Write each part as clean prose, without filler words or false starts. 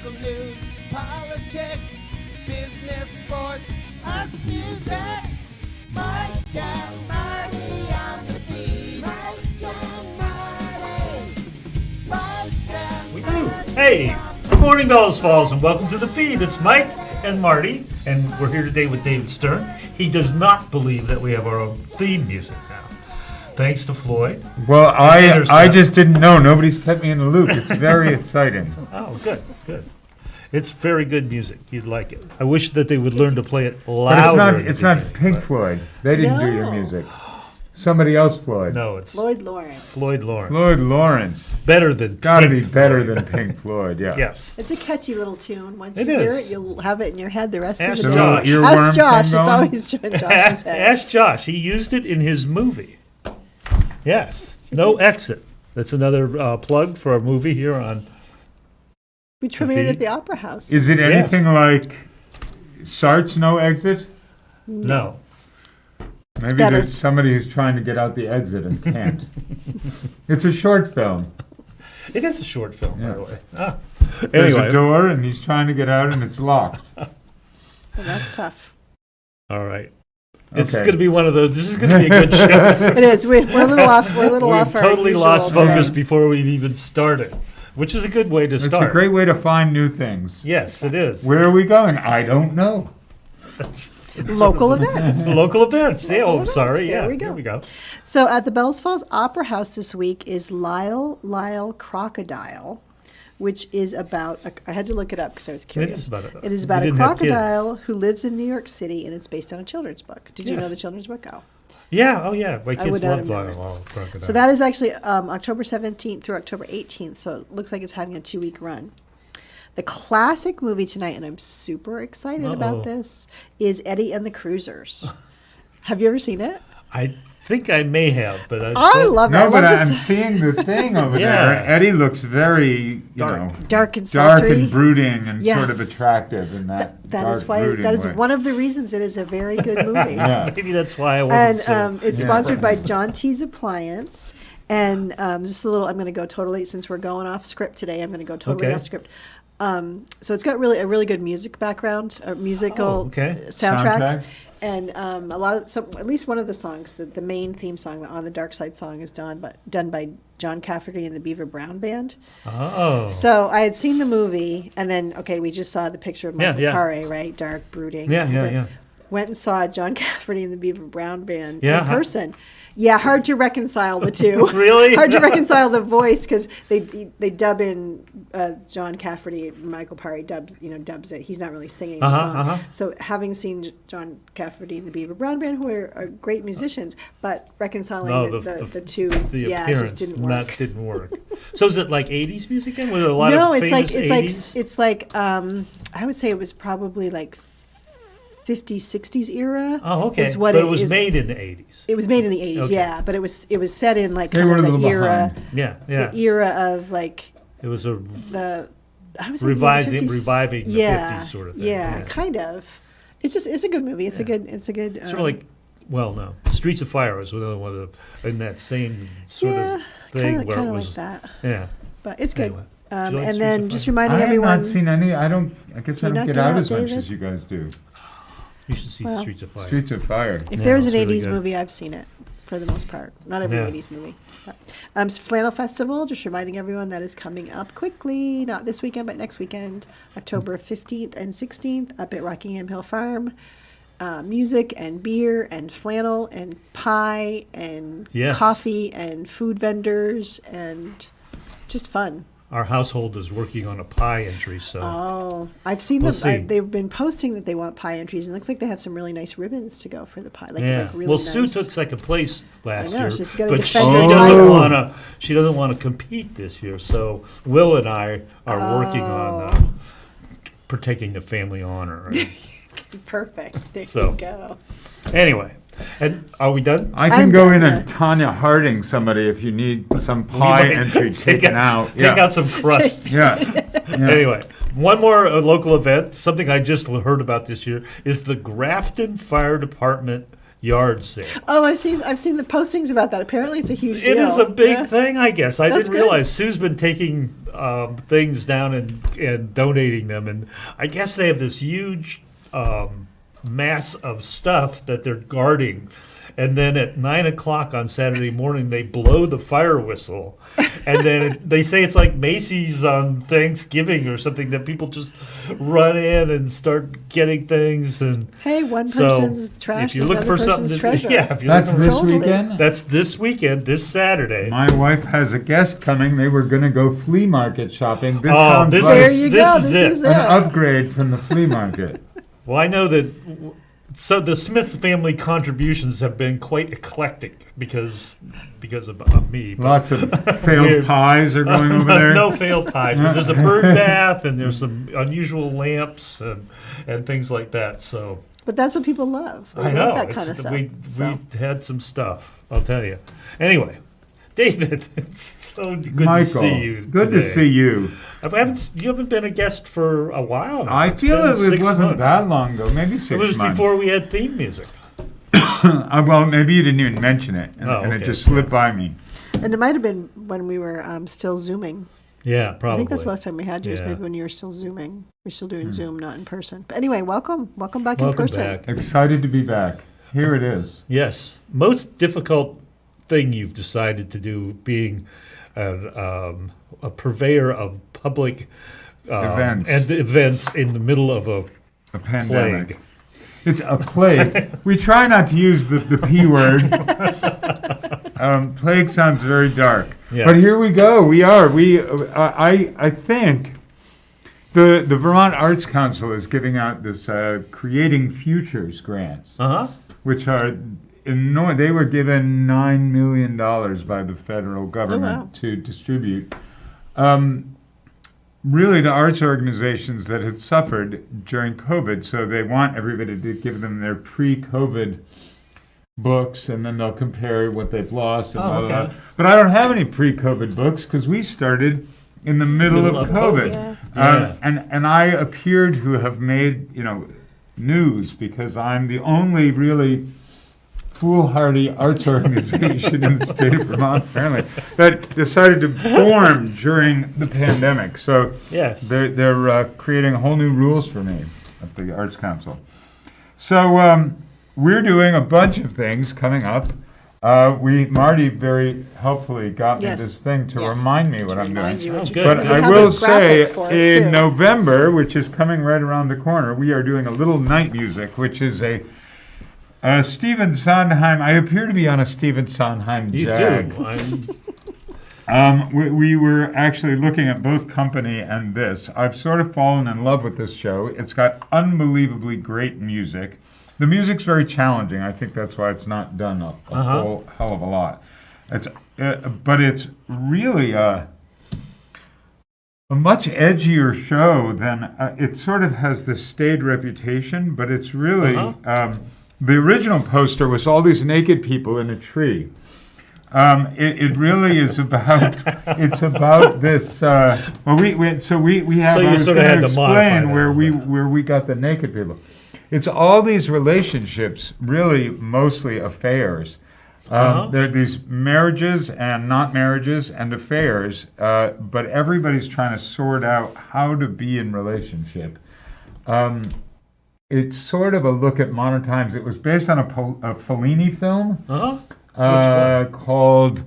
local news, politics, business, sports, arts, music. Mike and Marty on the beat. Mike and Marty. Mike and Marty. Hey, good morning, Bellows Falls, and welcome to the feed. It's Mike and Marty, and we're here today with David Stern. He does not believe that we have our own theme music now. Thanks to Floyd. Well, I just didn't know. Nobody's kept me in the loop. It's very exciting. Oh, good. It's very good music. You'd like it. I wish that they would learn to play it louder. But it's not Pink Floyd. They didn't do your music. Somebody else, Floyd. No, it's Floyd Lawrence. Floyd Lawrence. Floyd Lawrence. Better than Got to be Pink better Floyd. than Pink Floyd, yeah. Yes. It's a catchy little tune. Once It you hear is. it, you'll have it in your head the rest Ask of the Josh. day. Earworm Ask Josh. thing It's going? always Josh's head. Ask Josh. He used it in his movie. Yes. No Exit. That's another plug for a movie here on. We premiered at the Opera House. Is it anything like Sartre's No Exit? No. Maybe better. there's somebody who's trying to get out the exit and can't. It's a short film. It is a short film, by Yeah. the way. Ah. There's Anyway. a door and he's trying to get out and it's locked. Well, that's tough. All right. It's Okay. going to be one of those. This is going to be a good show. It is. We're a little off. We're a little We've off. our totally usual lost focus today. before we've even started, which is a good way to It's start. a great way to find new things. Yes, it is. Where are we going? I don't know. Local events. Local events. Yeah, Local oh, events. sorry. There Yeah, we go. Here we go. So at the Bells Falls Opera House this week is Lyle Crocodile, which is about, I had to look it up because I was curious. It is about We a didn't have kids. crocodile who lives in New York City, and it's based on a children's book. Did you Yes. know the children's book? Oh. Yeah. Oh, yeah. My I kids would not love have known. Lyle Crocodile. So that is actually October 17th through October 18th, so it looks like it's having a 2-week run. The classic movie tonight, and I'm super excited Uh-oh. about this, is Eddie and the Cruisers. Have you ever seen it? I think I may have, but I love it. I No, but love I'm this. seeing the thing over Yeah. there. Eddie looks very, Dark. Dark and dark sultry. and brooding and sort of Yes. attractive in that That dark, is why. brooding That is way. one of the reasons it is a very good movie. Yeah. maybe that's why I wasn't And so. it's Yeah. sponsored by John T's Appliance. And just a little, I'm going to go totally, since we're going off script today, I'm going to go totally Okay. off script. So it's got a really good music background, a musical Oh, okay. soundtrack. Soundtrack. And a lot of, at least one of the songs, the main theme song, the On the Dark Side song, is done by John Cafferty and the Beaver Brown Band. Oh. So I had seen the movie, and then, okay, we just saw the picture of Michael Yeah. Paré, right? Dark, brooding. Yeah, But yeah. Went and saw John Cafferty and the Beaver Brown Band Yeah, in how- person. Yeah, hard to reconcile the two. Really? Hard to reconcile the voice because they dub in John Cafferty, Michael Paré dubs it. He's not really singing the song. So having seen John Cafferty and the Beaver Brown Band, who are great musicians, but reconciling No, the two, the yeah, it appearance just didn't work. That didn't work. So is it like 80s music then? Was it a lot No, of it's famous like 80s? it's like I would say it was probably like 50s, 60s era. Oh, okay. Is what but it was is. made in the 80s. It was made in the 80s, Okay. yeah, but it was set in like They kind were a of little the era, behind. Yeah. the era of like It was a the I was reviving the 50s sort of thing. Yeah, kind of. It's a good movie. It's a good. Sort of like, well, no. Streets of Fire was another one of the, in that same sort of thing kind where it of was. like that. Yeah. But it's good. Anyway. Did you like Streets And then of just Fire? reminding I have everyone. not seen any. I guess I you don't not get get out out, as much David? as you guys do. You should see Well, Streets of Fire. Streets of Fire. If Yeah, there's an it's really 80s good. movie, I've seen it for the most part. Not every Yeah. 80s movie. But, Flannel Festival, just reminding everyone that is coming up quickly. Not this weekend, but next weekend, October 15th and 16th, up at Rockingham Hill Farm. Music and beer and flannel and pie and Yes. coffee and food vendors and just fun. Our household is working on a pie entry, so Oh, I've seen We'll them. see. They've been posting that they want pie entries, and it looks like they have some really nice ribbons to go for the pie. Like, yeah. like really Well, nice. Sue took second place last I know, year, she's gotta but she defend her doesn't title. want to. She doesn't want to compete this year. So Will and I are working on Oh. protecting the family honor. Perfect. There So. you go. Anyway, and are we done? I can I'm go done, in yeah. and Tanya Harding somebody if you need some We pie might entry take taken out. Take out some crusts. Yeah. Yeah. Anyway, one more local event, something I just heard about this year, is the Grafton Fire Department yard sale. Oh, I've seen the postings about that. Apparently, it's a huge deal. It is a big Yeah. thing, I guess. I That's didn't good. realize Sue's been taking things down and donating them, and I guess they have this huge mass of stuff that they're guarding. And then at 9 o'clock on Saturday morning, they blow the fire whistle, and then they say it's like Macy's on Thanksgiving or something, that people just run in and start getting things. And Hey, one so person's trash if you is look another for something, person's treasure. yeah, if you're That's looking this Totally. weekend? that's this weekend, this Saturday. My wife has a guest coming. They were going to go flea market shopping. This Oh, sounds this like There is you this go. is This it. is an it. upgrade from the flea market. Well, I know that. So the Smith family contributions have been quite eclectic because of me. but- Lots of failed Weird. pies are going over there. No failed pies, but there's a bird bath and there's some unusual lamps and things like that. So But that's what people love. They I love know that kind of stuff. we had some stuff. I'll tell you. Anyway, David, it's so good Michael, to see you. good to today. see you. You haven't been a guest for a while now. I It's feel been it 6 wasn't months. that long ago, maybe 6 It was months. before we had theme music. Well, maybe you didn't even mention it, and, Oh, and it okay. just slipped by me. And it might have been when we were still Zooming. Yeah, probably. I think that's the last time we had you, was Yeah. maybe when you were still Zooming. We're still doing Zoom, not in person. But anyway, welcome back in Welcome person. back. Excited to be back. Here it is. Yes, most difficult thing you've decided to do, being a purveyor of public Events. and events in the middle of a A pandemic. plague. It's a plague. We try not to use the P word. Plague sounds very dark. Yes. But here we go. I think the Vermont Arts Council is giving out this Creating Futures grants, Uh huh. which are enormous. They were given $9 million by the federal government wow. to distribute. Really to arts organizations that had suffered during COVID. So they want everybody to give them their pre-COVID books, and then they'll compare what they've lost. And Oh, blah, blah, okay. blah. But I don't have any pre-COVID books because we started in the middle of COVID. Yeah. Yeah. And I appear to have made, news because I'm the only really foolhardy arts organization in the state of Vermont, apparently, that decided to form during the pandemic. So Yes. they're creating whole new rules for me at the Arts Council. So we're doing a bunch of things coming up. Marty very helpfully got me Yes. this thing to Yes. remind me what To I'm remind doing. you what Oh, you're good. But doing. I You have will a say, graphic for it, in too. November, which is coming right around the corner, we are doing a little night music, which is a Stephen Sondheim. I appear to be on a Stephen Sondheim You jag. do. I'm, We were actually looking at both Company and this. I've sort of fallen in love with this show. It's got unbelievably great music. The music's very challenging. I think that's why it's not done a whole hell of a lot. But it's really a much edgier show than it sort of has this staid reputation, but it's really the original poster was all these naked people in a tree. It really is about it's about this. Well, we have. So you I was sort of gonna had to modify explain that where a we little bit. where we got the naked people. It's all these relationships, really mostly affairs. There are these marriages and not marriages and affairs, but everybody's trying to sort out how to be in relationship. It's sort of a look at modern times. It was based on a Fellini film called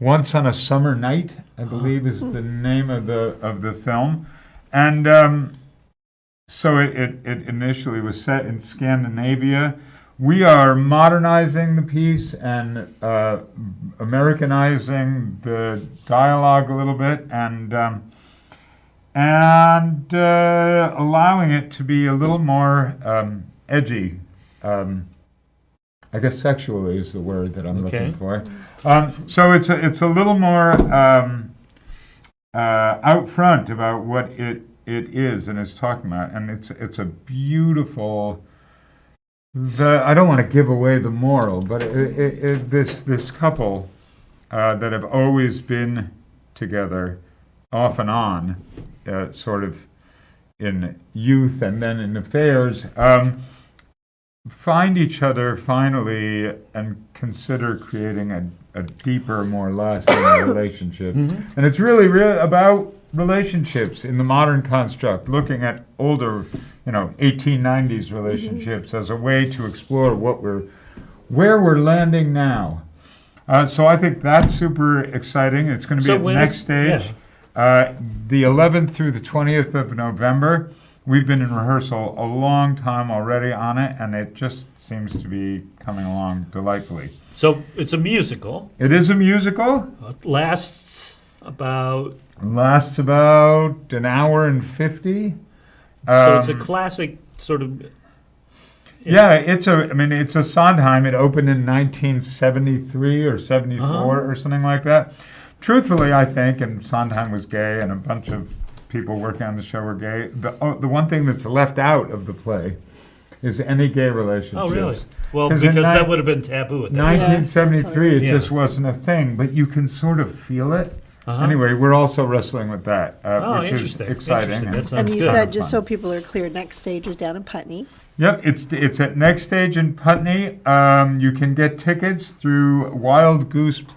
Once on a Summer Night, I believe is the name of the film. And so it initially was set in Scandinavia. We are modernizing the piece and Americanizing the dialogue a little bit and allowing it to be a little more edgy. I guess sexually is the word that I'm looking for. So it's a little more out front about what it is and is talking about, and it's a beautiful. I don't want to give away the moral, but this couple that have always been together, off and on, sort of in youth and then in affairs. find each other finally and consider creating a deeper, more lasting relationship. And it's really about relationships in the modern construct, looking at older, 1890s relationships as a way to explore where we're landing now. So I think that's super exciting. It's going to be So at when Next is- Stage, the 11th through the 20th of November. We've been in rehearsal a long time already on it, and it just seems to be coming along delightfully. So it's a musical. It is a musical. It lasts about. Lasts about an hour and 50. So it's a Um, classic sort of. Yeah, it's a Sondheim. It opened in 1973 or 74 Uh-huh. or something like that. Truthfully, I think, and Sondheim was gay, and a bunch of people working on the show were gay. The one thing that's left out of the play is any gay relationships. Oh, really? Well, 'Cause because in that would have been taboo at that time. 1973, it Yeah. just wasn't a thing, but you can sort of feel it. Uh-huh. Anyway, we're also wrestling with that, Oh, which is interesting. exciting. Interesting. and- That sounds And you good. said, just Fun. so people are clear, Next Stage is down in Putney. Yep, it's at Next Stage in Putney. You can get tickets through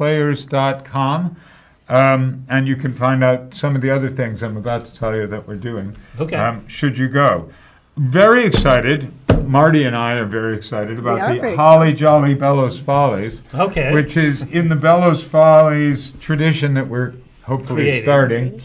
wildgooseplayers.com, and you can find out some of the other things I'm about to tell you that we're doing. Okay. Should you go? Very excited. Marty and I are very excited We are about the very Holly Jolly Bellows Follies, Okay. which is in the Bellows Follies tradition that we're hopefully Creating. starting.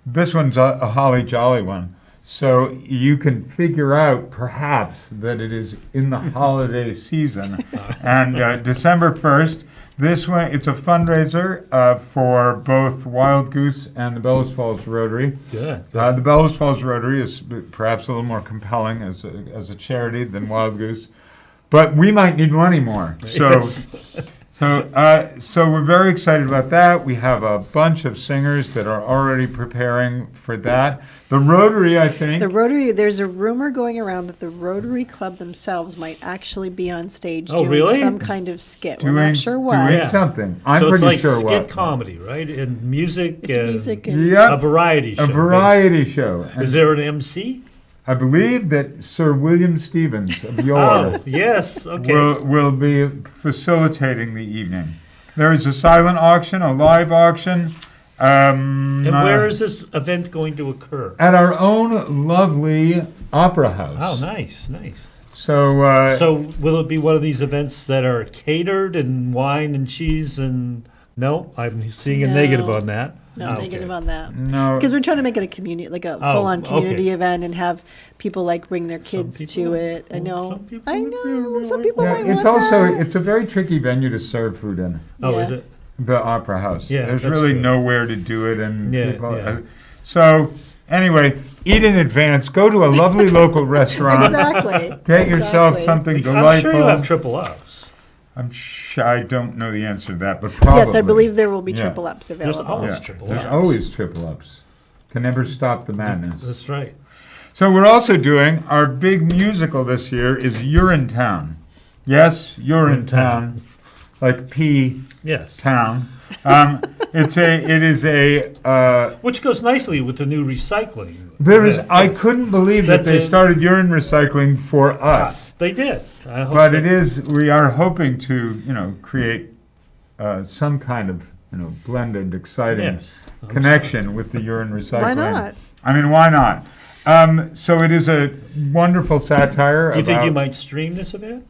This one's a holly jolly one. So you can figure out perhaps that it is in the holiday season. And December 1st, this one, it's a fundraiser for both Wild Goose and the Bellows Falls Rotary. Good. The Bellows Falls Rotary is perhaps a little more compelling as a charity than Wild Goose. But we might need money more. So Yes. So we're very excited about that. We have a bunch of singers that are already preparing for that. The Rotary, I think. The Rotary, there's a rumor going around that the Rotary Club themselves might actually be on stage Oh, doing really? some kind of skit. We're doing, not sure what. doing Yeah. something. I'm So it's pretty like sure skit what. comedy, right? And music. It's and music and Yep. A variety show. A variety show. basically. Is there an MC? I believe that Sir William Stevens of Yore Oh, yes. Okay. will be facilitating the evening. There is a silent auction, a live auction. And where is this event going to occur? At our own lovely opera house. Oh, nice, nice. So, So will it be one of these events that are catered and wine and cheese and no? I'm seeing a No. negative on that. no Okay. negative on that. no. Because we're trying to make it a community, like a Oh, full-on community okay. event, and have people like bring their kids to people- it. I know. some people I would know. really Some like people Yeah, might it's want also that. it's a very tricky venue to serve food in. Oh, is Yeah. it? The opera house. Yeah, There's that's really true. nowhere to do it, and Yeah, people. yeah. So anyway, eat in advance. Go to a lovely local restaurant. Exactly. Get yourself Exactly. something I'm delightful. sure you have triple O's. I don't know the answer to that, but probably. Yes, I believe there will be Yeah. triple ups There's available. always Yeah, triple there's O's. always triple ups. Can never stop the madness. That's right. So we're also doing our big musical this year is Urinetown. Yes, Urinetown, like P Yes. town. It is a. Which goes nicely with the new recycling. There is. event. I Yes. couldn't believe that That they the- started urine recycling for us. They did. I hope But that- it is. We are hoping to, create some kind of, blended, exciting Yes. connection with the urine recycling. Why not? I mean, why not? So it is a wonderful satire. Do you think about- you might stream this event?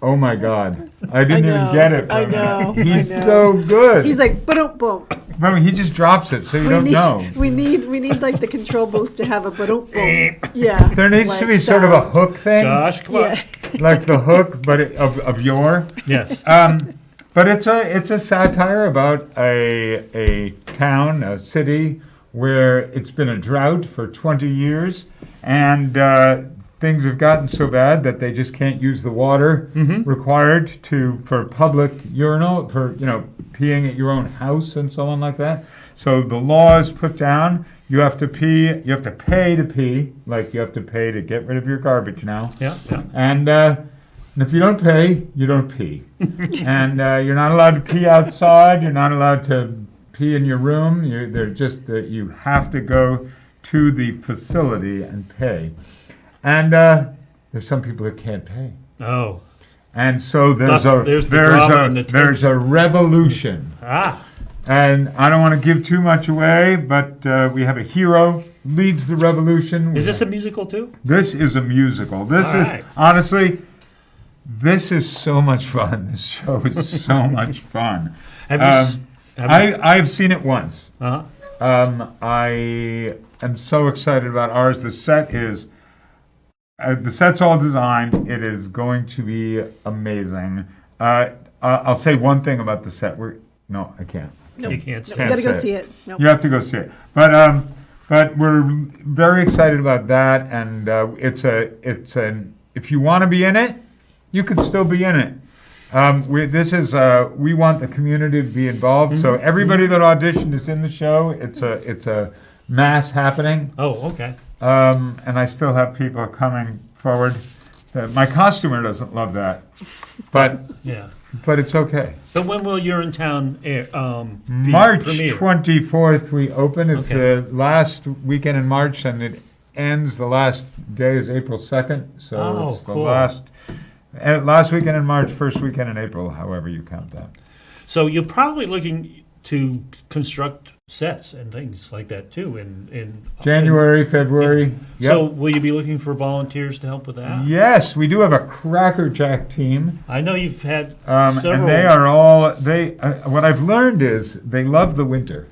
Oh my God! I didn't know, even get it. I From him. know, I He's know. so good. He's like, boom, boom. Remember, he just drops it, so you don't know. We need like the control booth to have a boom, boom. Yeah. There needs to like be sort of a sound. hook thing, Josh, come on. Yeah. like the hook, but of yore. Yes. But it's a satire about a town, a city where it's been a drought for 20 years, and things have gotten so bad that they just can't use the water required for public urinal, for peeing at your own house and so on like that. So the law is put down. You have to pee. You have to pay to pee, like you have to pay to get rid of your garbage now. Yeah, yeah. And if you don't pay, you don't pee. And you're not allowed to pee outside. You're not allowed to pee in your room. You have to go to the facility and pay. And there's some people that can't pay. Oh. And so there's Thus, there's the drama and the there's a revolution. Ah. And I don't want to give too much away, but we have a hero leads the revolution. Is this a musical too? This is a musical. This All is right. honestly, this is so much fun. This show is so much fun. Have you? I've seen it once. Uh-huh. I am so excited about ours. The set's all designed. It is going to be amazing. I'll say one thing about the set. No, I can't. You can't say. You gotta go say see it. Nope. You have to go see it. But we're very excited about that, and if you want to be in it, you could still be in it. We want the community to be involved. So everybody that auditioned is in the show. It's a mass happening. Oh, okay. And I still have people coming forward. My costumer doesn't love that, but Yeah. it's okay. But when will Urinetown be March premiered? 24th we open. It's Okay. the last weekend in March, and it ends. The last day is April 2nd. So Oh, it's the cool. last weekend in March, first weekend in April, however you count that. So you're probably looking to construct sets and things like that too in January, February. Yep. So will you be looking for volunteers to help with that? Yes, we do have a crackerjack team. I know you've had And several. they are all, what I've learned is they love the winter.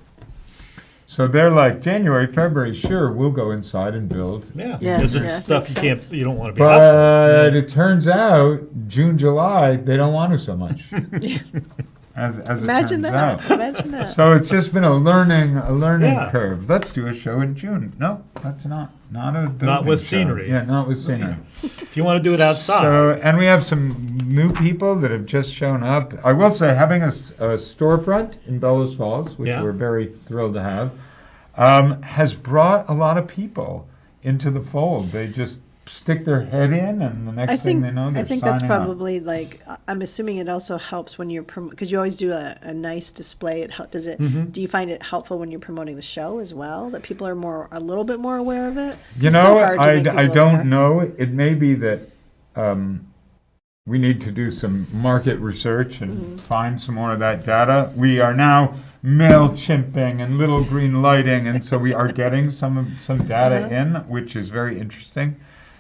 So they're like, January, February, sure, we'll go inside and build. Yeah, Yeah, because yeah, it's stuff makes you can't. sense. You don't want to be outside. But it turns out, June, July, they don't want to so much. As it Imagine turns that. out. Imagine that. So it's just been a learning Yeah. curve. Let's do a show in June. No, that's not a Not building with show. scenery. Yeah, not with scenery. If you want to do it outside. So, and we have some new people that have just shown up. I will say, having a storefront in Bellows Falls, which Yeah. we're very thrilled to have, has brought a lot of people into the fold. They just stick their head in, and the next thing they know, they're I think that's signing up. probably like, I'm assuming it also helps when you're, because you always do a nice display. Does it, Mm-hmm. do you find it helpful when you're promoting the show as well? That people are a little bit more aware of it? It's You just so know, hard to make I people don't aware. know. It may be that we need to do some market research and Mm-hmm. find some more of that data. We are now MailChimping and Little Green Lighting, and so we are getting some data Uh-huh. in, which is very interesting.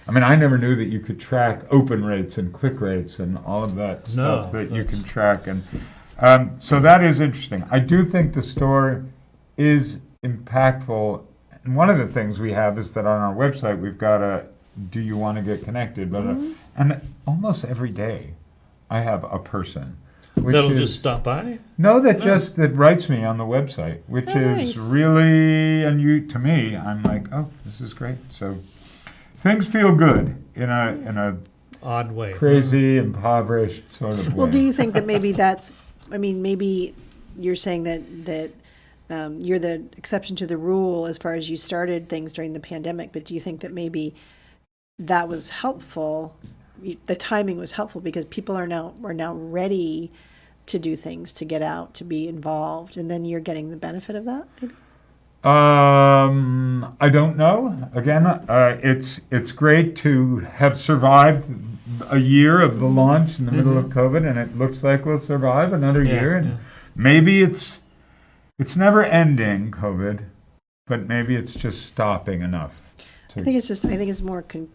I mean, I never knew that you could track open rates and click rates and all of that stuff that you that's- can track. And so that is interesting. I do think the store is impactful. And one of the things we have is that on our website, we've got a do you want to get connected? But and almost every day, I have a person. Which That'll is, just stop by. no, that writes me on the website, which Oh, is nice. really, to me, I'm like, oh, this is great. So things feel good in a Odd way. crazy, impoverished sort of way. Well, do you think that maybe maybe you're saying that you're the exception to the rule as far as you started things during the pandemic, but do you think that maybe that was helpful? The timing was helpful because people are now ready to do things, to get out, to be involved, and then you're getting the benefit of that, maybe? I don't know. Again, it's great to have survived a year of the launch in the middle of COVID, and it looks like we'll survive another Yeah, year. And yeah. maybe it's never ending, COVID, but maybe it's just stopping enough. I think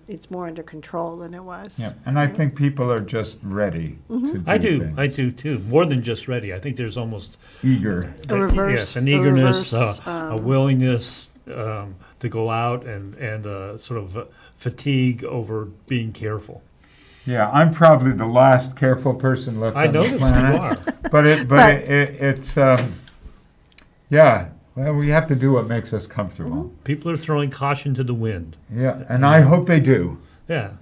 it's more under control than it was. Yeah, and I think people are just ready to do I do. things. I do too. More than just ready. I think there's almost Eager. A reverse- yes, an a eagerness, reverse, a willingness to go out and sort of fatigue over being careful. Yeah, I'm probably the last careful person left I on the noticed planet. you are. But But- it's yeah. Well, we have to do what makes us comfortable. People are throwing caution to the wind. Yeah, and I hope they do. Yeah.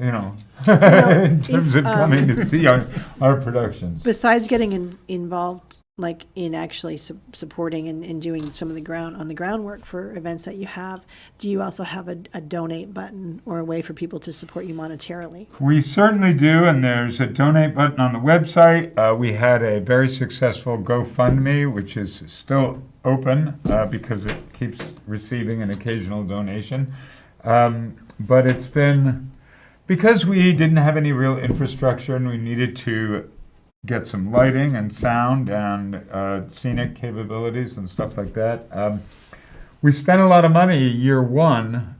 You know, know, in terms if, of coming to see our productions. Besides getting involved, like in actually supporting and doing some of the groundwork for events that you have, do you also have a donate button or a way for people to support you monetarily? We certainly do, and there's a donate button on the website. We had a very successful GoFundMe, which is still open because it keeps receiving an occasional donation. But it's been because we didn't have any real infrastructure and we needed to get some lighting and sound and scenic capabilities and stuff like that, we spent a lot of money year one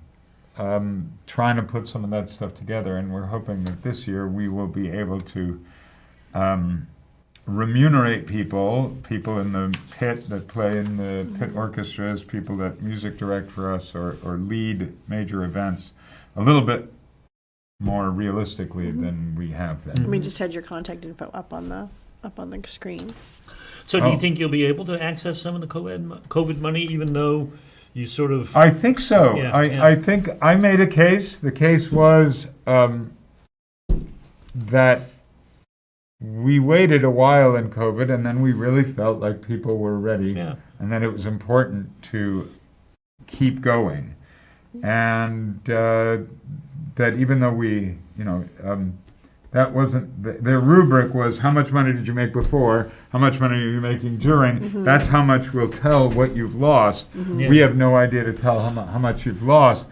trying to put some of that stuff together, and we're hoping that this year we will be able to remunerate people in the pit that play in the pit orchestras, people that music direct for us or lead major events a little bit more realistically than we have been. We just had your contact info up on the screen. So do you think you'll be able to access some of the COVID money, even though you sort of? I think so. Yeah, I think I made a case. The case was that we waited a while in COVID, and then we really felt like people were ready, and that it was important to keep going, and that even though we, that wasn't the rubric was how much money did you make before, how much money are you making during. That's how much will tell what you've lost. We have no idea to tell how much you've lost.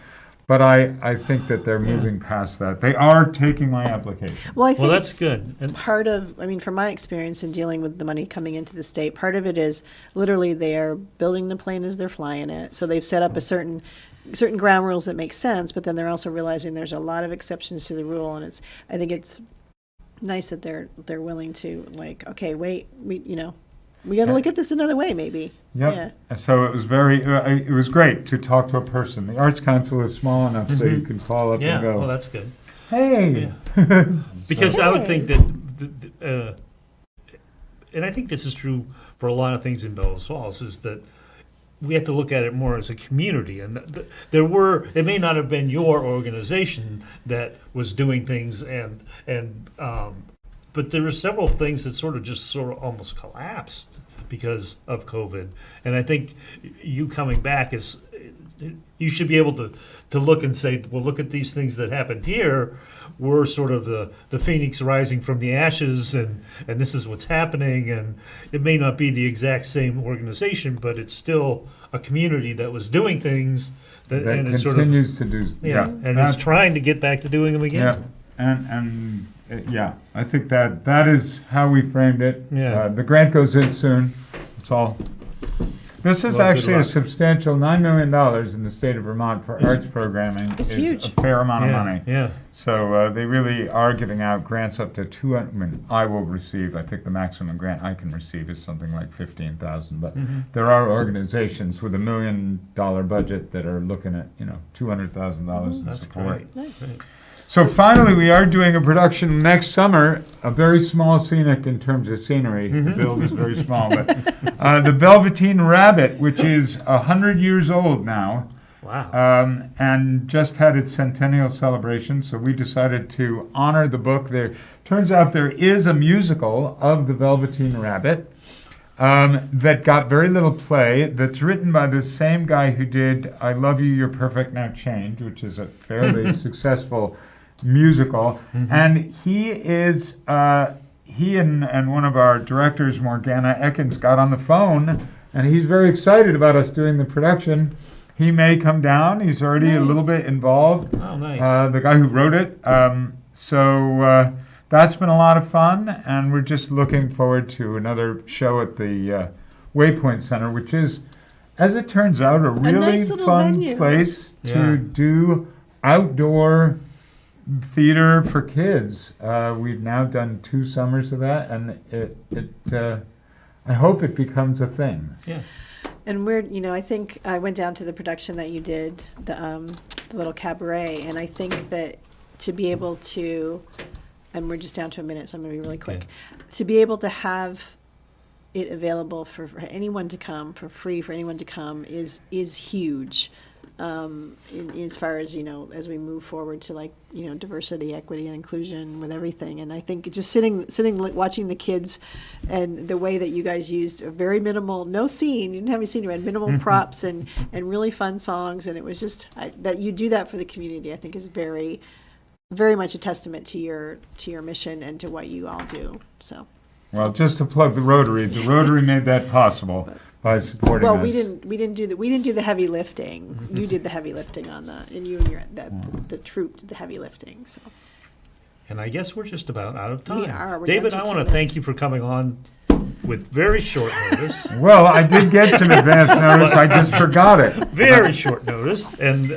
But I think that they're moving past that. They are taking my application. Well, I think that's good. And part of, from my experience in dealing with the money coming into the state, part of it is literally they are building the plane as they're flying it. So they've set up a certain ground rules that make sense, but then they're also realizing there's a lot of exceptions to the rule, and I think it's nice that they're willing to, like, okay, wait, we got to look at this another way, maybe. Yep. Yeah. So it was it was great to talk to a person. The Arts Council is small enough so you can call up and go, well, that's good. hey. Because I would think that, and I think this is true for a lot of things in Bellows Falls, is that we have to look at it more as a community. And it may not have been your organization that was doing things, but there were several things that sort of almost collapsed because of COVID. And I think you coming back you should be able to look and say, well, look at these things that happened here. We're sort of the phoenix rising from the ashes, and this is what's happening. And it may not be the exact same organization, but it's still a community that was doing things That and it's continues to do. and is trying to get back to doing them again. Yeah, I think that is how we framed it. Yeah. The grant goes in soon. That's all. This is Well, good actually a luck. substantial $9 million in the state of Vermont for arts programming. It's huge. A fair amount of money. Yeah. So they really are giving out grants up to 200. I mean, I will receive. I think the maximum grant I can receive is something like 15,000. But there are organizations with $1 million budget that are looking at $200,000 in That's support. great. Nice. Great. So finally, we are doing a production next summer, a very small scenic in terms of scenery. The build is very small, but the Velveteen Rabbit, which is 100 years old now, Wow. and just had its centennial celebration. So we decided to honor the book. There turns out there is a musical of the Velveteen Rabbit that got very little play. That's written by the same guy who did "I Love You, You're Perfect, Now Change," which is a fairly successful musical, and he and one of our directors, Morgana Ekins, got on the phone, and he's very excited about us doing the production. He may come down. He's already a little bit involved. Oh, nice. The guy who wrote it. So that's been a lot of fun, and we're just looking forward to another show at the Waypoint Center, which is, as it turns out, a really nice little fun venue. place Yeah. to do outdoor theater for kids. We've now done 2 summers of that, and I hope it becomes a thing. Yeah. And I think I went down to the production that you did, the little cabaret, and I think that to be able to, and we're just down to a minute, so I'm going to be really quick, to be able to have it available for anyone to come, for free for anyone to come, is huge. As far as as we move forward to diversity, equity, and inclusion with everything, and I think just sitting watching the kids and the way that you guys used a very minimal, no scene, you didn't have any scene, you had minimal props and really fun songs, and it was just that you do that for the community. I think is very, very much a testament to your mission and to what you all do. So. Well, just to plug the Rotary made that possible. by supporting Well, us. we didn't do the heavy lifting. You did the heavy lifting on and you and the troop did the heavy lifting, so. And I guess we're just about out of time. We are. We're David, down I to want 10 to thank minutes. you for coming on with very short notice. Well, I did get some advance notice. I just forgot it. Very short notice, and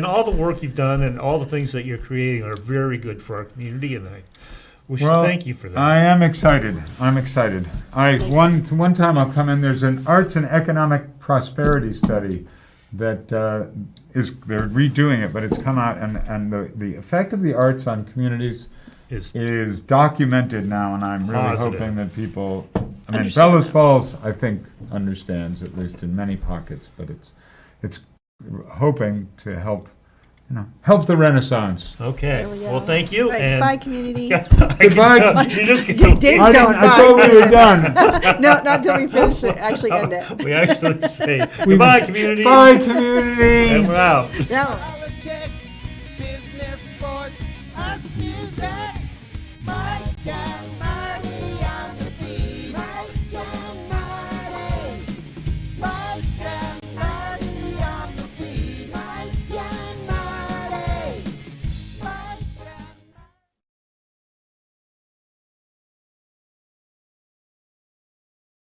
all the work you've done and all the things that you're creating are very good for our community, and I wish to thank you for that. I am excited. I'm excited. One time I'll come in. There's an arts and economic prosperity study that they're redoing it, but it's come out, and the effect of the arts on communities is documented now, and I'm really Positive. hoping that people. I mean, Understand Bellows that. Falls, I think, understands, at least in many pockets, but it's hoping to help the Renaissance. Okay, There we go. well, thank you. All right, and goodbye, community. Goodbye. You just Dave's I going. thought we were done. No, not until we finish it. Actually end it. we actually say goodbye, community. Bye, community. And we're out. Yeah.